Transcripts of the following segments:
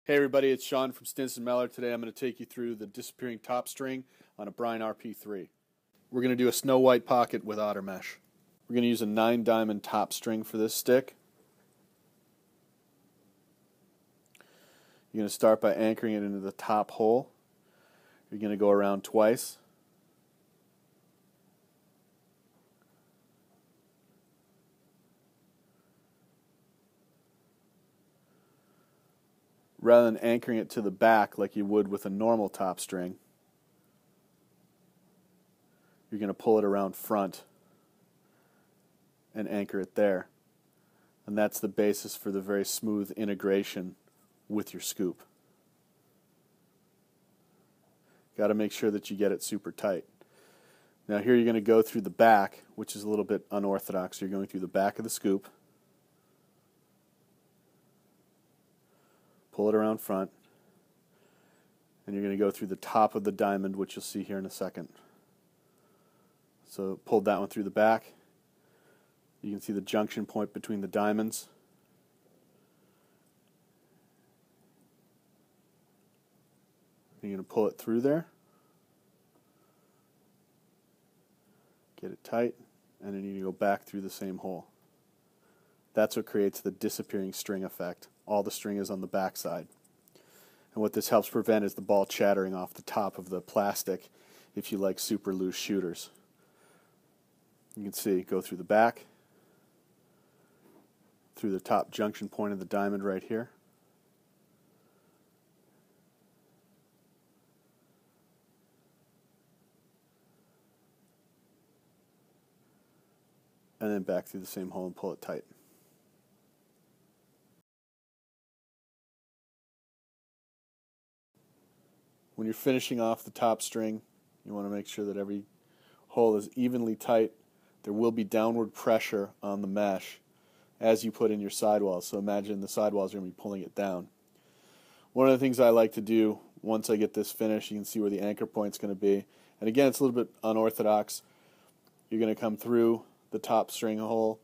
Hey everybody, it's Sean from Stinson Mellor. Today I'm going to take you through the disappearing top string on a Brine RP3. We're going to do a snow white pocket with otter mesh. We're going to use a 9-diamond top string for this stick. You're going to start by anchoring it into the top hole. You're going to go around twice. Rather than anchoring it to the back like you would with a normal top string, you're going to pull it around front and anchor it there. And that's the basis for the very smooth integration with your scoop. Got to make sure that you get it super tight. Now here you're going to go through the back, which is a little bit unorthodox. You're going through the back of the scoop. Pull it around front, and you're going to go through the top of the diamond, which you'll see here in a second. So pulled that one through the back. You can see the junction point between the diamonds. You're going to pull it through there, get it tight, and then you go back through the same hole. That's what creates the disappearing string effect. All the string is on the back side. And what this helps prevent is the ball chattering off the top of the plastic if you like super loose shooters. You can see, go through the back, through the top junction point of the diamond right here. And then back through the same hole and pull it tight. When you're finishing off the top string, you want to make sure that every hole is evenly tight. There will be downward pressure on the mesh as you put in your sidewalls, so imagine the sidewalls are going to be pulling it down. One of the things I like to do once I get this finished, you can see where the anchor point's going to be. And again, it's a little bit unorthodox. You're going to come through the top string hole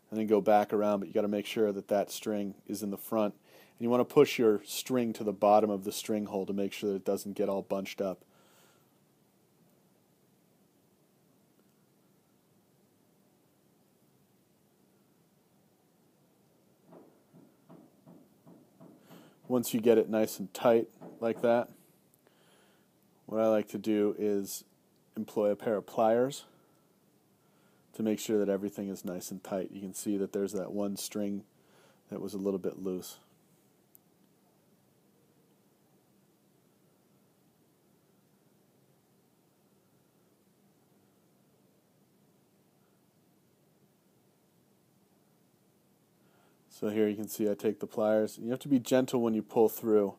and then go back around, but you got to make sure that that string is in the front. And you want to push your string to the bottom of the string hole to make sure that it doesn't get all bunched up. Once you get it nice and tight like that, what I like to do is employ a pair of pliers to make sure that everything is nice and tight. You can see that there's that one string that was a little bit loose. So here you can see I take the pliers. You have to be gentle when you pull through.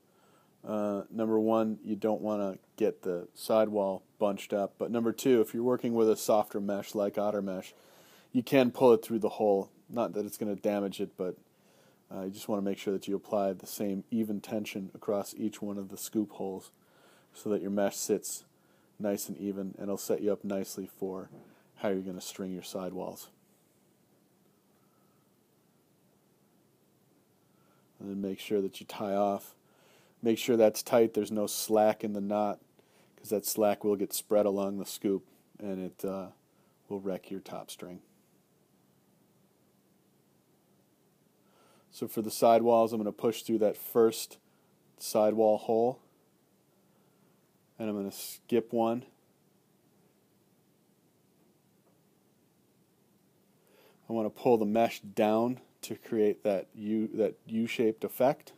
Number one, you don't want to get the sidewall bunched up. But number two, if you're working with a softer mesh like otter mesh, you can pull it through the hole. Not that it's going to damage it, but you just want to make sure that you apply the same even tension across each one of the scoop holes so that your mesh sits nice and even, and it'll set you up nicely for how you're going to string your sidewalls. And then make sure that you tie off. Make sure that's tight, there's no slack in the knot, because that slack will get spread along the scoop and it will wreck your top string. So for the sidewalls, I'm going to push through that first sidewall hole, and I'm going to skip one. I want to pull the mesh down to create that U-shaped effect.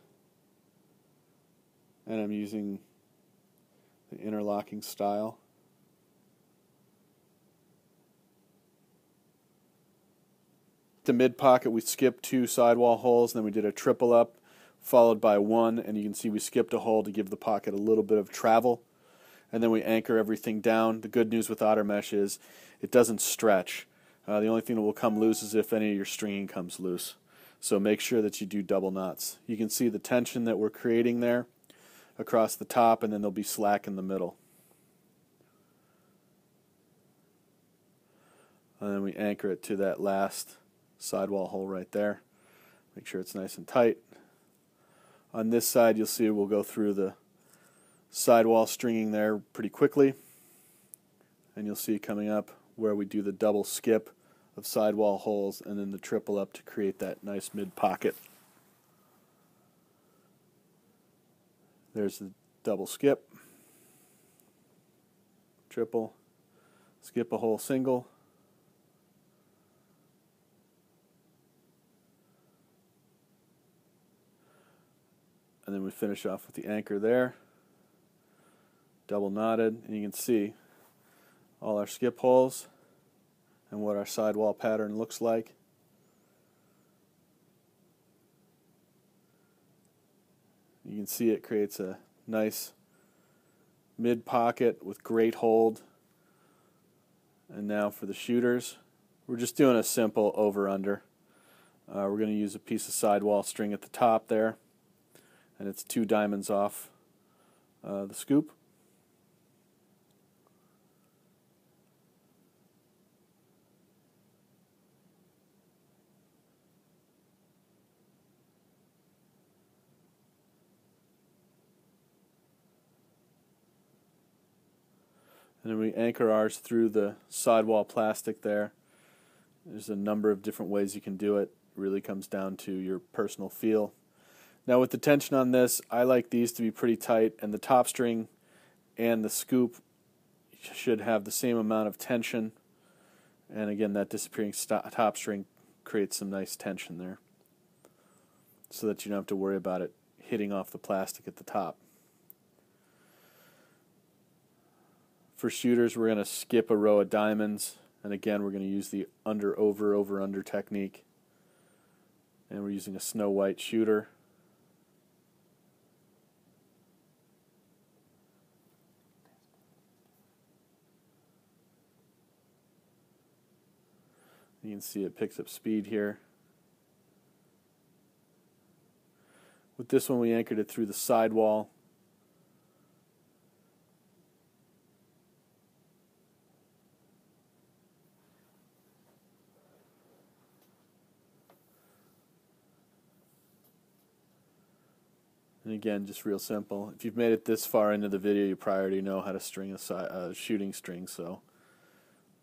And I'm using the interlocking style. The mid pocket, we skipped 2 sidewall holes, and then we did a triple up followed by 1, and you can see we skipped a hole to give the pocket a little bit of travel, and then we anchor everything down. The good news with otter mesh is it doesn't stretch. The only thing that will come loose is if any of your stringing comes loose. So make sure that you do double knots. You can see the tension that we're creating there across the top, and then there'll be slack in the middle. And then we anchor it to that last sidewall hole right there. Make sure it's nice and tight. On this side, you'll see we'll go through the sidewall stringing there pretty quickly, and you'll see coming up where we do the double skip of sidewall holes and then the triple up to create that nice mid pocket. There's the double skip, triple, skip a hole single, and then we finish off with the anchor there, double knotted, and you can see all our skip holes and what our sidewall pattern looks like. You can see it creates a nice mid pocket with great hold. And now for the shooters, we're just doing a simple over-under. We're going to use a piece of sidewall string at the top there, and it's 2 diamonds off the scoop. And then we anchor ours through the sidewall plastic there. There's a number of different ways you can do it. It really comes down to your personal feel. Now with the tension on this, I like these to be pretty tight, and the top string and the scoop should have the same amount of tension. And again, that disappearing top string creates some nice tension there, so that you don't have to worry about it hitting off the plastic at the top. For shooters, we're going to skip a row of diamonds, and again we're going to use the under over over under technique, and we're using a snow white shooter. You can see it picks up speed here. With this one we anchored it through the sidewall. And again, just real simple. If you've made it this far into the video, you probably already know how to string a shooting string, so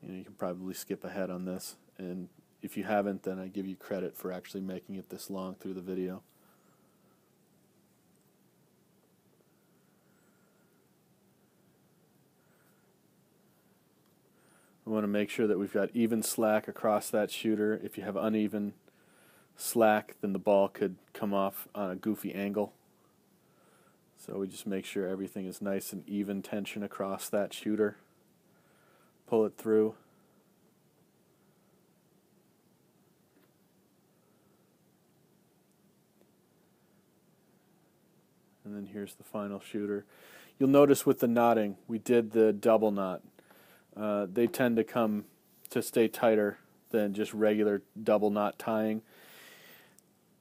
you can probably skip ahead on this. And if you haven't, then I give you credit for actually making it this long through the video. We want to make sure that we've got even slack across that shooter. If you have uneven slack, then the ball could come off on a goofy angle. So we just make sure everything is nice and even tension across that shooter. Pull it through. And then here's the final shooter. You'll notice with the knotting, we did the double knot. They tend to come to stay tighter than just regular double knot tying.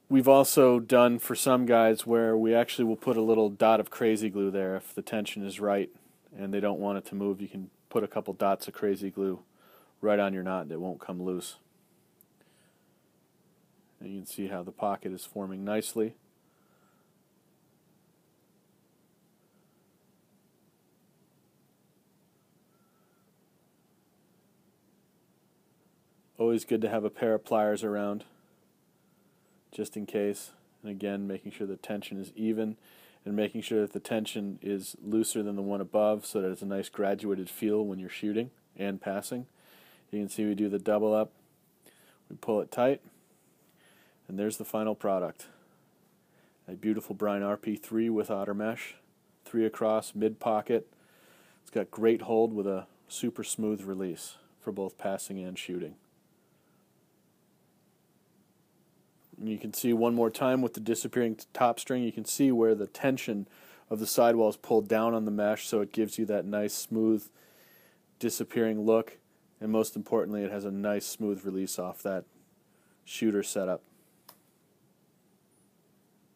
We've also done for some guys where we actually will put a little dot of crazy glue there if the tension is right and they don't want it to move. You can put a couple dots of crazy glue right on your knot and it won't come loose. And you can see how the pocket is forming nicely. Always good to have a pair of pliers around, just in case. And again, making sure the tension is even and making sure that the tension is looser than the one above so that it's a nice graduated feel when you're shooting and passing. You can see we do the double up, we pull it tight, and there's the final product. A beautiful Brine RP3 with otter mesh, 3 across, mid pocket. It's got great hold with a super smooth release for both passing and shooting. And you can see one more time with the disappearing top string, you can see where the tension of the sidewall is pulled down on the mesh, so it gives you that nice smooth disappearing look, and most importantly it has a nice smooth release off that shooter setup.